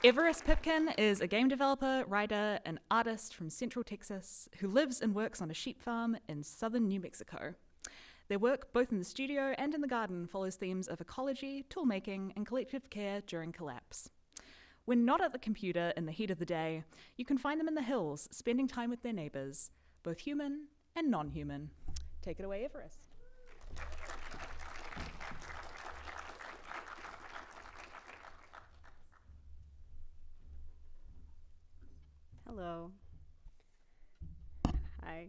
Everest Pipkin is a game developer, writer, and artist from Central Texas who lives and works on a sheep farm in southern New Mexico. Their work, both in the studio and in the garden, follows themes of ecology, toolmaking, and collective care during collapse. When not at the computer in the heat of the day, you can find them in the hills, spending time with their neighbors, both human and non-human. Take it away, Everest. Hello. Hi.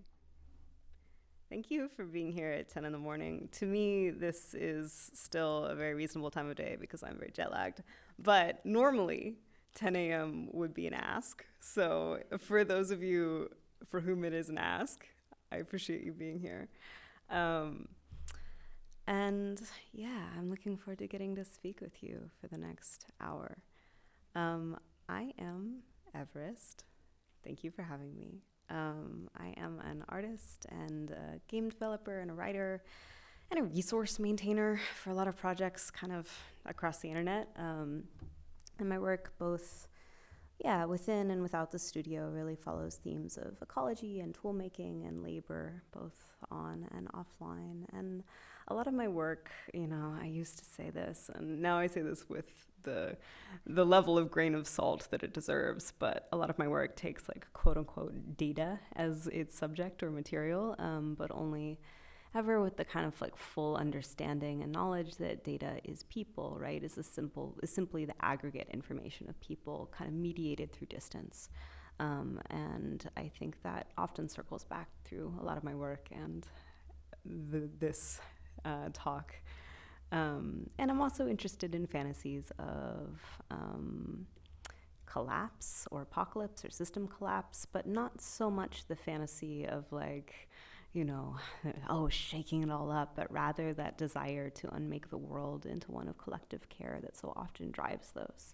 Thank you for being here at 10 in the morning. To me, this is still a very reasonable time of day because I'm very jet lagged. But normally, 10 a.m. would be an ask. So for those of you for whom it is an ask, I appreciate you being here. And yeah, I'm looking forward to getting to speak with you for the next hour. I am Everest. Thank you for having me. I am an artist and a game developer and a writer and a resource maintainer for a lot of projects kind of across the internet. And my work both within and without the studio really follows themes of ecology and tool making and labor, both on and offline. And a lot of my work, I used to say this, and now I say this with the level of grain of salt that it deserves, but a lot of my work takes quote unquote data as its subject or material, but only ever with the kind of full understanding and knowledge that data is people, right? Is simply the aggregate information of people kind of mediated through distance. And I think that often circles back through a lot of my work and this talk. And I'm also interested in fantasies of collapse or apocalypse or system collapse, but not so much the fantasy of shaking it all up, but rather that desire to unmake the world into one of collective care that so often drives those.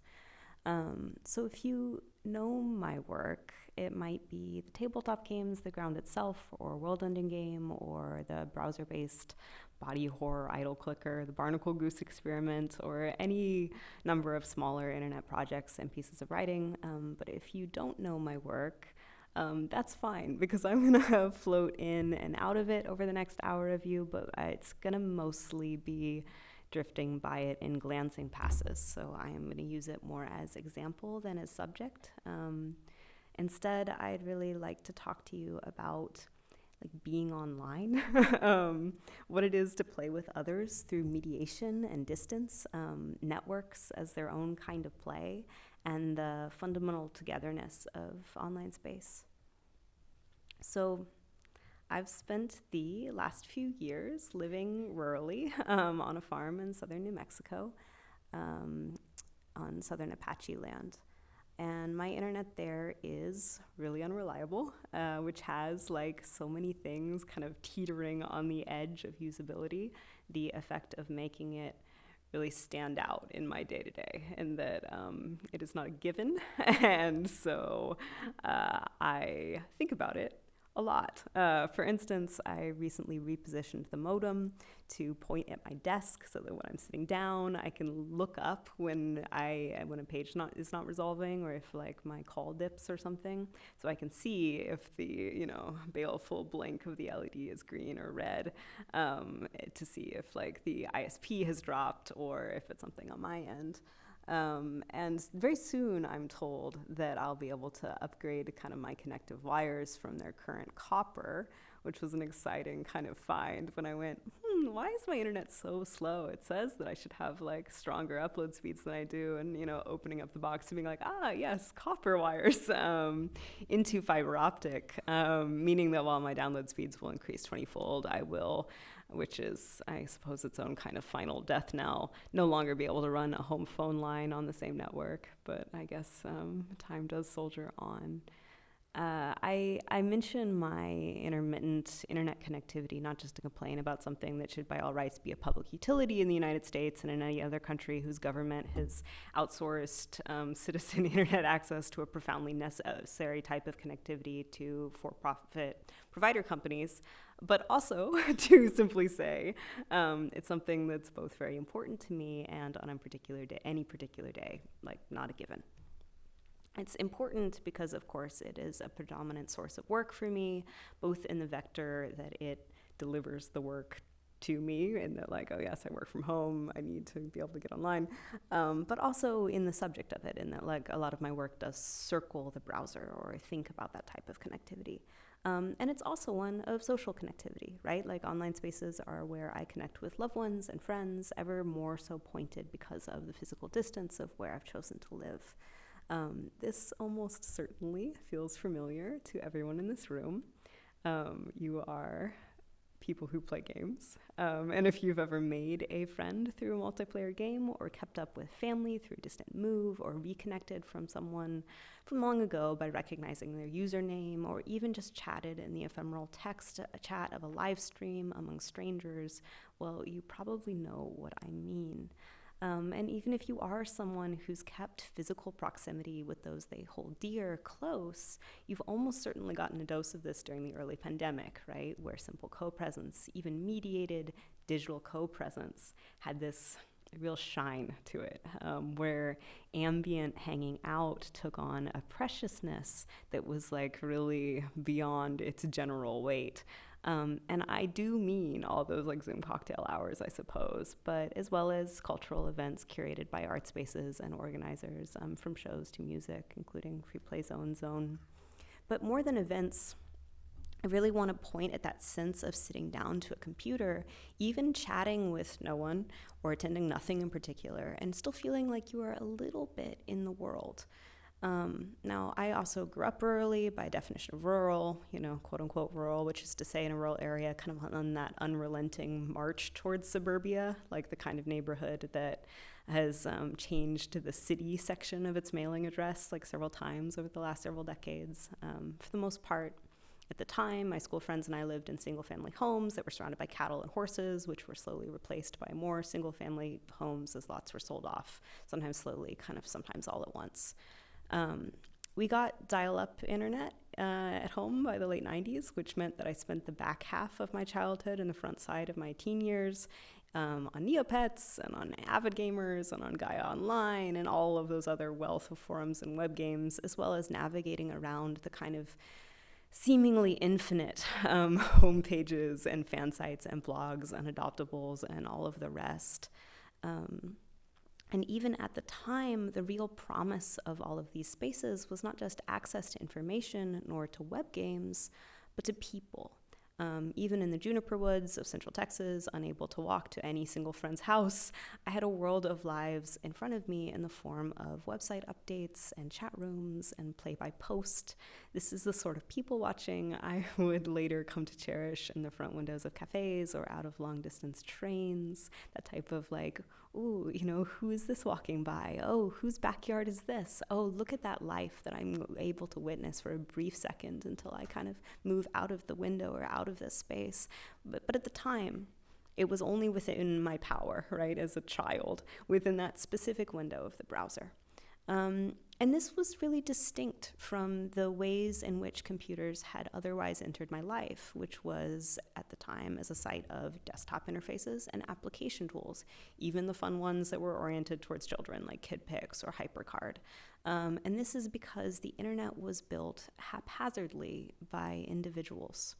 So if you know my work, it might be the tabletop games, The Ground Itself, or World Ending Game, or the browser-based body horror idle clicker, the Barnacle Goose Experiment, or any number of smaller internet projects and pieces of writing. But if you don't know my work, that's fine, because I'm gonna float in and out of it over the next hour of you, but it's gonna mostly be drifting by it in glancing passes. So I am gonna use it more as example than as subject. Instead, I'd really like to talk to you about being online, what it is to play with others through mediation and distance, networks as their own kind of play, and the fundamental togetherness of online space. So I've spent the last few years living rurally on a farm in southern New Mexico, on southern Apache land. And my internet there is really unreliable, which has so many things kind of teetering on the edge of usability, the effect of making it really stand out in my day-to-day, and that it is not a given. And so I think about it a lot. For instance, I recently repositioned the modem to point at my desk so that when I'm sitting down, I can look up when a page is not resolving, or if my call dips or something, so I can see if the baleful blink of the LED is green or red, to see if the ISP has dropped or if it's something on my end. And very soon I'm told that I'll be able to upgrade kind of my connective wires from their current copper, which was an exciting kind of find when I went, why is my internet so slow? It says that I should have stronger upload speeds than I do, and opening up the box and being yes, copper wires into fiber optic, meaning that while my download speeds will increase 20-fold, I will, which is, I suppose, its own kind of final death knell, no longer be able to run a home phone line on the same network. But I guess time does soldier on. I mention my intermittent internet connectivity not just to complain about something that should by all rights be a public utility in the United States and in any other country whose government has outsourced citizen internet access to a profoundly necessary type of connectivity to for-profit provider companies, but also to simply say it's something that's both very important to me and on any particular day, not a given. It's important because, of course, it is a predominant source of work for me, both in the vector that it delivers the work to me, and that, like, oh yes, I work from home, I need to be able to get online, but also in the subject of it, in that, like, a lot of my work does circle the browser or think about that type of connectivity. And it's also one of social connectivity, right? Like, online spaces are where I connect with loved ones and friends, ever more so pointed because of the physical distance of where I've chosen to live. This almost certainly feels familiar to everyone in this room. You are people who play games. And if you've ever made a friend through a multiplayer game, or kept up with family through a distant move, or reconnected from someone from long ago by recognizing their username, or even just chatted in the ephemeral text chat of a live stream among strangers, well, you probably know what I mean. And even if you are someone who's kept physical proximity with those they hold dear close, you've almost certainly gotten a dose of this during the early pandemic, right? Where simple co-presence, even mediated digital co-presence, had this real shine to it, where ambient hanging out took on a preciousness that was, like, really beyond its general weight. And I do mean all those, like, Zoom cocktail hours, I suppose, but as well as cultural events curated by art spaces and organizers, from shows to music, including Free Play Zone. But more than events, I really want to point at that sense of sitting down to a computer, even chatting with no one or attending nothing in particular, and still feeling like you are a little bit in the world. Now, I also grew up rurally, by definition of rural, quote unquote rural, which is to say in a rural area, kind of on that unrelenting march towards suburbia, like the kind of neighborhood that has changed the city section of its mailing address like several times over the last several decades. For the most part, at the time, my school friends and I lived in single-family homes that were surrounded by cattle and horses, which were slowly replaced by more single-family homes as lots were sold off, sometimes slowly, sometimes all at once. We got dial-up internet at home by the late 90s, which meant that I spent the back half of my childhood and the front side of my teen years on Neopets and on Avid Gamers and on Gaia Online and all of those other wealth of forums and web games, as well as navigating around the kind of seemingly infinite homepages and fan sites and blogs and adoptables and all of the rest. And even at the time, the real promise of all of these spaces was not just access to information nor to web games, but to people. Even in the juniper woods of Central Texas, unable to walk to any single friend's house, I had a world of lives in front of me in the form of website updates and chat rooms and play-by-post. This is the sort of people watching I would later come to cherish in the front windows of cafes or out of long-distance trains, that type of, like, ooh, who is this walking by? Oh, whose backyard is this? Oh, look at that life that I'm able to witness for a brief second until I kind of move out of the window or out of this space. But at the time, it was only within my power, right, as a child, within that specific window of the browser. And this was really distinct from the ways in which computers had otherwise entered my life, which was, at the time, as a site of desktop interfaces and application tools, even the fun ones that were oriented towards children, like KidPix or HyperCard. And this is because the internet was built haphazardly by individuals,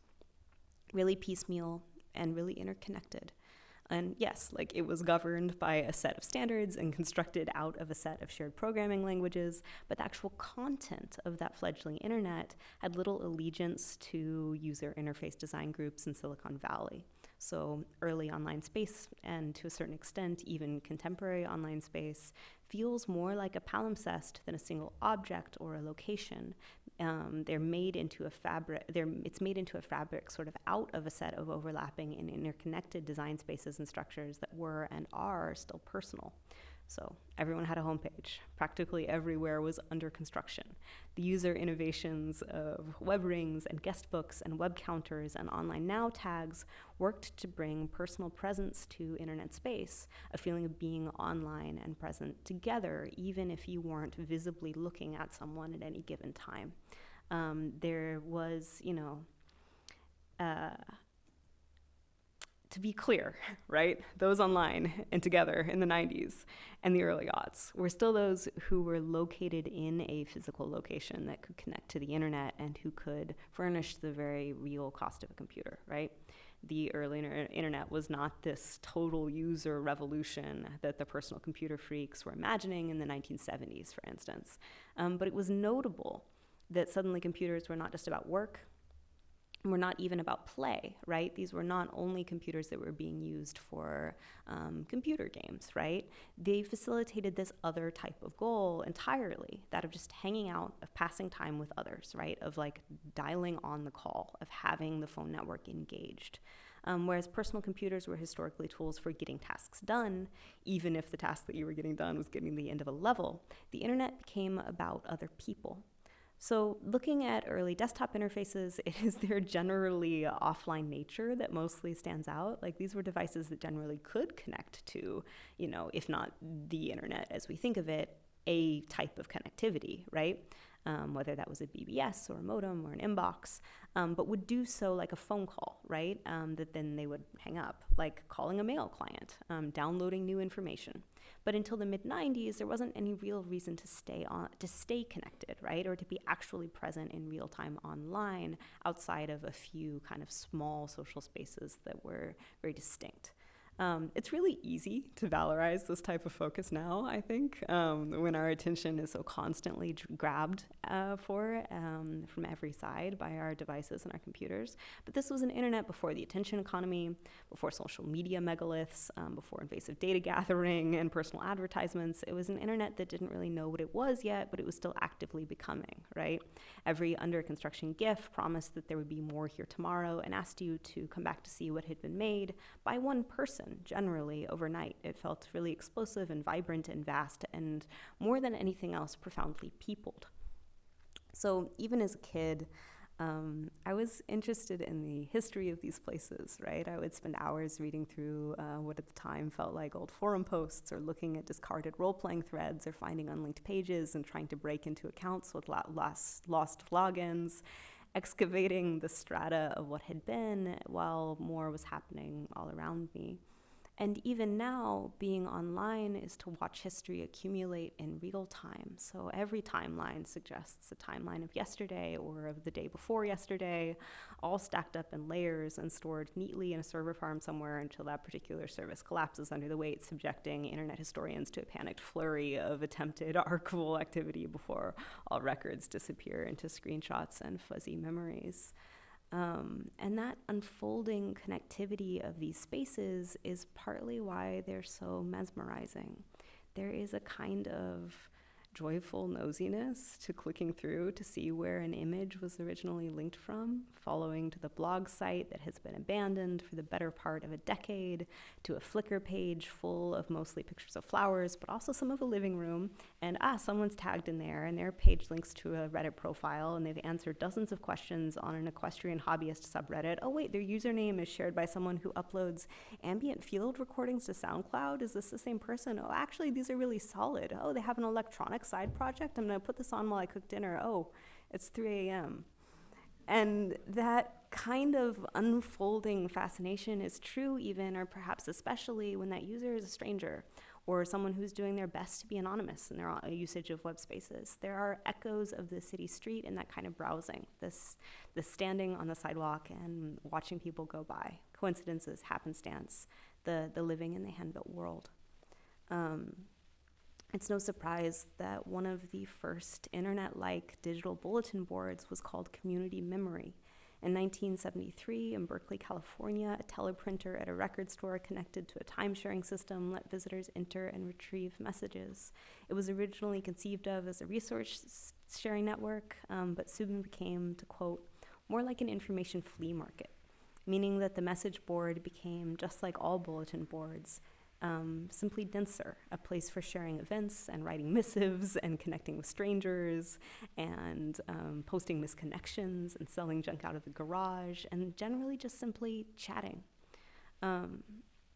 really piecemeal and really interconnected. And yes, like, it was governed by a set of standards and constructed out of a set of shared programming languages, but the actual content of that fledgling internet had little allegiance to user interface design groups in Silicon Valley. So early online space, and to a certain extent, even contemporary online space, feels more like a palimpsest than a single object or a location. They're made into a fabric. It's made into a fabric sort of out of a set of overlapping and interconnected design spaces and structures that were and are still personal. So everyone had a homepage. Practically everywhere was under construction. The user innovations of web rings and guest books and web counters and online now tags worked to bring personal presence to internet space, a feeling of being online and present together, even if you weren't visibly looking at someone at any given time. There was, to be clear, right, those online and together in the 90s and the early aughts were still those who were located in a physical location that could connect to the internet and who could furnish the very real cost of a computer, right? The early internet was not this total user revolution that the personal computer freaks were imagining in the 1970s, for instance. But it was notable that suddenly computers were not just about work, were not even about play, right? These were not only computers that were being used for computer games, right? They facilitated this other type of goal entirely, that of just hanging out, of passing time with others, right? Of like dialing on the call, of having the phone network engaged. Whereas personal computers were historically tools for getting tasks done, even if the task that you were getting done was getting to the end of a level, the internet became about other people. So looking at early desktop interfaces, it is their generally offline nature that mostly stands out. Like these were devices that generally could connect to, if not the internet as we think of it, a type of connectivity, right? Whether that was a BBS or a modem or an inbox, but would do so like a phone call, right? That then they would hang up, like calling a mail client, downloading new information. But until the mid-90s, there wasn't any real reason to stay connected, right? Or to be actually present in real time online outside of a few kind of small social spaces that were very distinct. It's really easy to valorize this type of focus now, I think, when our attention is so constantly grabbed from every side by our devices and our computers. But this was an internet before the attention economy, before social media megaliths, before invasive data gathering and personal advertisements. It was an internet that didn't really know what it was yet, but it was still actively becoming, right? Every under construction GIF promised that there would be more here tomorrow and asked you to come back to see what had been made by one person. Generally overnight. It felt really explosive and vibrant and vast, and more than anything else, profoundly peopled. So even as a kid, I was interested in the history of these places, right? I would spend hours reading through what at the time felt like old forum posts, or looking at discarded role-playing threads, or finding unlinked pages and trying to break into accounts with lost logins, excavating the strata of what had been while more was happening all around me. And even now, being online is to watch history accumulate in real time. So every timeline suggests a timeline of yesterday or of the day before yesterday, all stacked up in layers and stored neatly in a server farm somewhere until that particular service collapses under the weight, subjecting internet historians to a panicked flurry of attempted archival activity before all records disappear into screenshots and fuzzy memories. And that unfolding connectivity of these spaces is partly why they're so mesmerizing. There is a kind of joyful nosiness to clicking through to see where an image was originally linked from, following to the blog site that has been abandoned for the better part of a decade, to a Flickr page full of mostly pictures of flowers, but also some of a living room, and someone's tagged in there, and their page links to a Reddit profile, and they've answered dozens of questions on an equestrian hobbyist subreddit. Oh wait, their username is shared by someone who uploads ambient field recordings to SoundCloud. Is this the same person? Oh, actually, these are really solid. Oh, they have an electronic side project. I'm going to put this on while I cook dinner. Oh, it's 3 a.m. And that kind of unfolding fascination is true even, or perhaps especially, when that user is a stranger or someone who's doing their best to be anonymous in their usage of web spaces. There are echoes of the city street in that kind of browsing, this standing on the sidewalk and watching people go by. Coincidences, happenstance, the living in the hand-built world. It's no surprise that one of the first internet-like digital bulletin boards was called Community Memory. In 1973, in Berkeley, California, a teleprinter at a record store connected to a time-sharing system let visitors enter and retrieve messages. It was originally conceived of as a resource-sharing network, but soon became, to quote, more like an information flea market, meaning that the message board became, just like all bulletin boards, simply denser, a place for sharing events and writing missives and connecting with strangers and posting misconnections and selling junk out of the garage and generally just simply chatting. And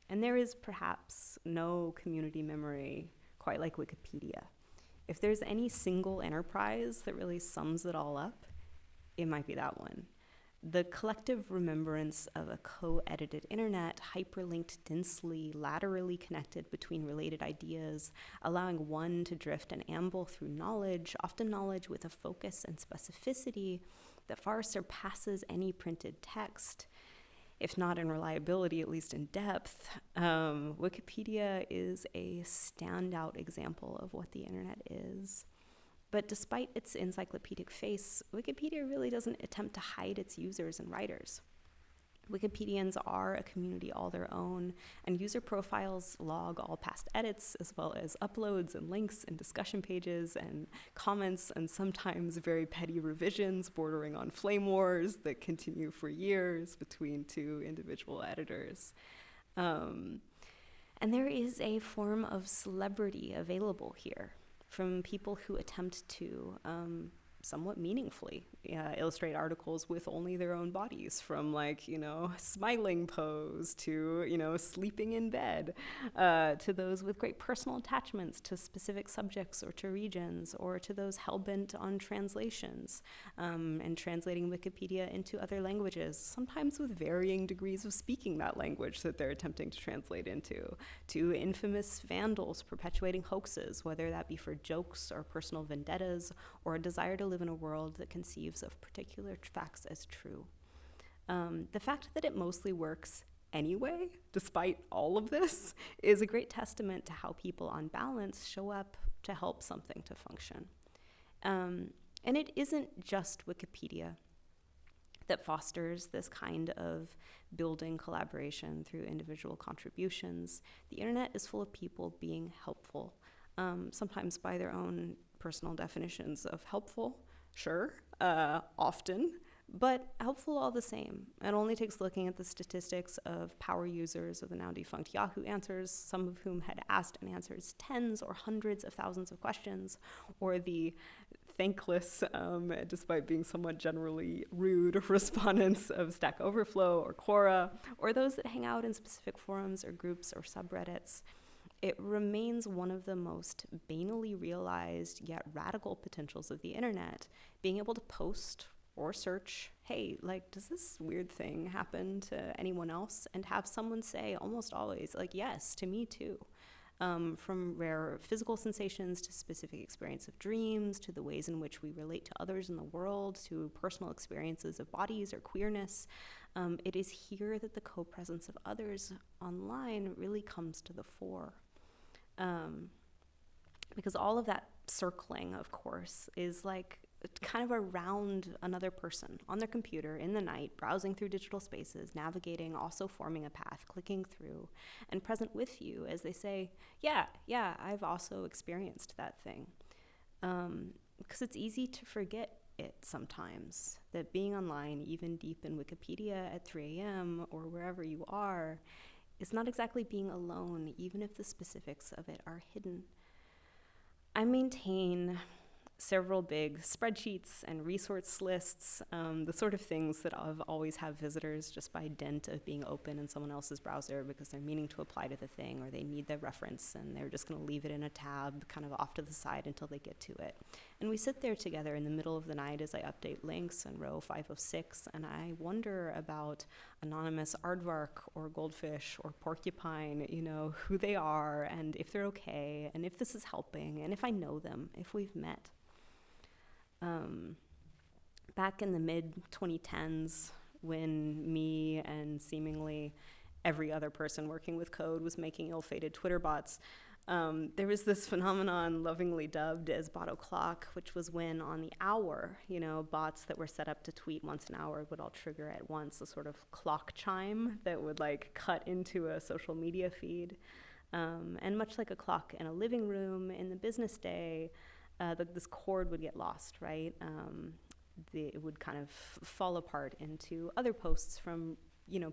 there is perhaps no community memory quite like Wikipedia. If there's any single enterprise that really sums it all up, it might be that one. The collective remembrance of a co-edited internet, hyperlinked densely, laterally connected between related ideas, allowing one to drift and amble through knowledge, often knowledge with a focus and specificity that far surpasses any printed text, if not in reliability, at least in depth. Wikipedia is a standout example of what the internet is. But despite its encyclopedic face, Wikipedia really doesn't attempt to hide its users and writers. Wikipedians are a community all their own, and user profiles log all past edits, as well as uploads and links and discussion pages and comments, and sometimes very petty revisions bordering on flame wars that continue for years between two individual editors. And there is a form of celebrity available here from people who attempt to somewhat meaningfully illustrate articles with only their own bodies, from smiling pose to, sleeping in bed, to those with great personal attachments to specific subjects or to regions, or to those hell-bent on translations and translating Wikipedia into other languages, sometimes with varying degrees of speaking that language that they're attempting to translate into, to infamous vandals perpetuating hoaxes, whether that be for jokes or personal vendettas or a desire to live in a world that conceives of particular facts as true. The fact that it mostly works anyway, despite all of this, is a great testament to how people on balance show up to help something to function. And it isn't just Wikipedia that fosters this kind of building collaboration through individual contributions. The internet is full of people being helpful, sometimes by their own personal definitions of helpful, sure, often, but helpful all the same. It only takes looking at the statistics of power users of the now defunct Yahoo Answers, some of whom had asked and answered tens or hundreds of thousands of questions, or the thankless, despite being somewhat generally rude, respondents of Stack Overflow or Quora, or those that hang out in specific forums or groups or subreddits. It remains one of the most banally realized yet radical potentials of the internet, being able to post or search, hey, does this weird thing happen to anyone else? And have someone say almost always, yes, to me too. From rare physical sensations to specific experience of dreams, to the ways in which we relate to others in the world, to personal experiences of bodies or queerness. It is here that the co-presence of others online really comes to the fore. Because all of that circling, of course, is kind of around another person on their computer in the night, browsing through digital spaces, navigating, also forming a path, clicking through, and present with you as they say, yeah, I've also experienced that thing. Because it's easy to forget it sometimes, that being online, even deep in Wikipedia at 3 a.m. or wherever you are, is not exactly being alone, even if the specifics of it are hidden. I maintain several big spreadsheets and resource lists, the sort of things that always have visitors just by dint of being open in someone else's browser because they're meaning to apply to the thing, or they need the reference and they're just going to leave it in a tab kind of off to the side until they get to it. And we sit there together in the middle of the night as I update links in row 506, and I wonder about anonymous aardvark or goldfish or porcupine, who they are and if they're okay and if this is helping and if I know them, if we've met. Back in the mid-2010s, when me and seemingly every other person working with code was making ill-fated Twitter bots, there was this phenomenon lovingly dubbed as bot o'clock, which was when on the hour, bots that were set up to tweet once an hour would all trigger at once, a sort of clock chime that would cut into a social media feed. And much like a clock in a living room in the business day, this cord would get lost, right? It would kind of fall apart into other posts from,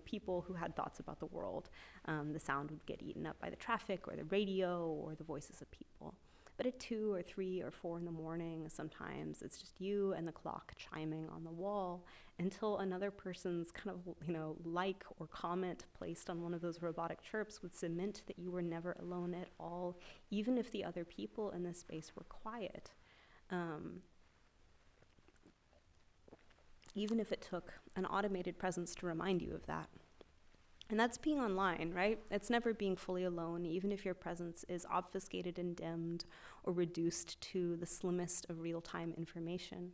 people who had thoughts about the world. The sound would get eaten up by the traffic or the radio or the voices of people. But at 2 or 3 or 4 in the morning, sometimes it's just you and the clock chiming on the wall until another person's kind of, like or comment placed on one of those robotic chirps would cement that you were never alone at all, even if the other people in the space were quiet. even if it took an automated presence to remind you of that. And that's being online, right? It's never being fully alone, even if your presence is obfuscated and dimmed or reduced to the slimmest of real-time information.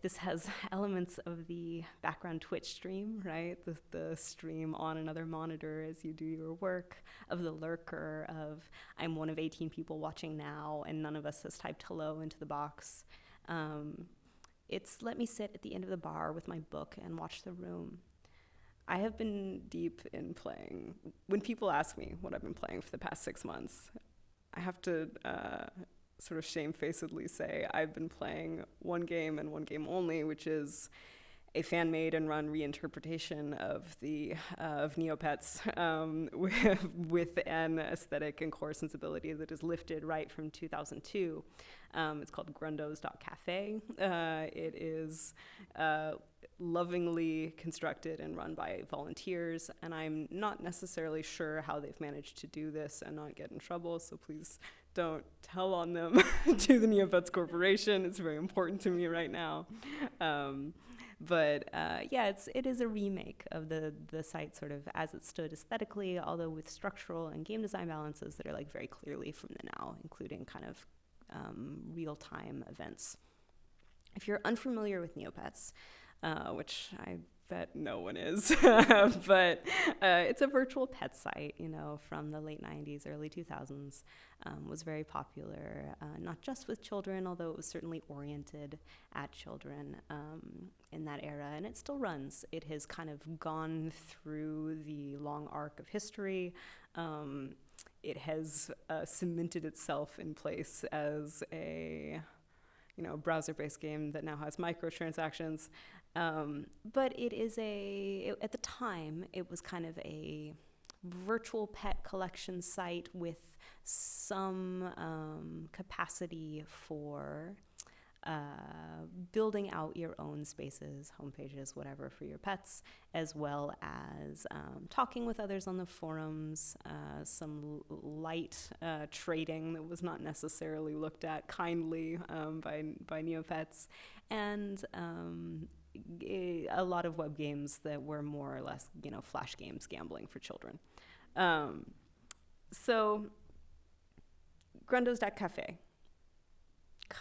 This has elements of the background Twitch stream, right? The stream on another monitor as you do your work, of the lurker, of I'm one of 18 people watching now and none of us has typed hello into the box. It's let me sit at the end of the bar with my book and watch the room. I have been deep in playing. When people ask me what I've been playing for the past 6 months, I have to sort of shamefacedly say I've been playing one game and one game only, which is a fan-made and run reinterpretation of of Neopets with an aesthetic and core sensibility that is lifted right from 2002. It's called Grundos.cafe. It is lovingly constructed and run by volunteers, and I'm not necessarily sure how they've managed to do this and not get in trouble, so please don't tell on them to the Neopets Corporation. It's very important to me right now. But it is a remake of the site sort of as it stood aesthetically, although with structural and game design balances that are like very clearly from the now, including kind of real-time events. If you're unfamiliar with Neopets, which I bet no one is, but it's a virtual pet site, from the late 90s, early 2000s, was very popular, not just with children, although it was certainly oriented at children in that era, and it still runs. It has kind of gone through the long arc of history. It has cemented itself in place as a browser-based game that now has microtransactions. But it is at the time, it was kind of a virtual pet collection site with some capacity for building out your own spaces, homepages, whatever, for your pets, as well as talking with others on the forums, some light trading that was not necessarily looked at kindly by Neopets, and a lot of web games that were more or less, flash games, gambling for children. So, Grundos.cafe.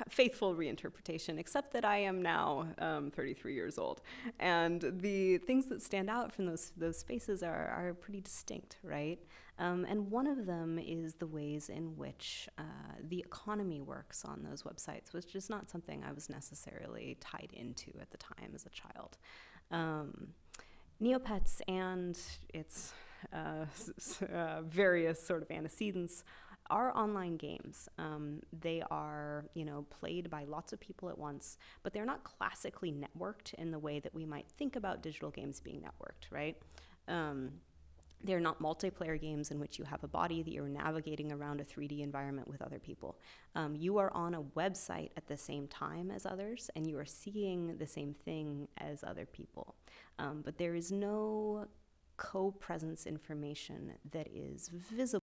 Faithful reinterpretation, except that I am now 33 years old. And the things that stand out from those spaces are pretty distinct, right? And one of them is the ways in which the economy works on those websites, which is not something I was necessarily tied into at the time as a child. Neopets and its various sort of antecedents are online games. They are, played by lots of people at once, but they're not classically networked in the way that we might think about digital games being networked, right? They're not multiplayer games in which you have a body that you're navigating around a 3D environment with other people. You are on a website at the same time as others, and you are seeing the same thing as other people. But there is no co-presence information that is visible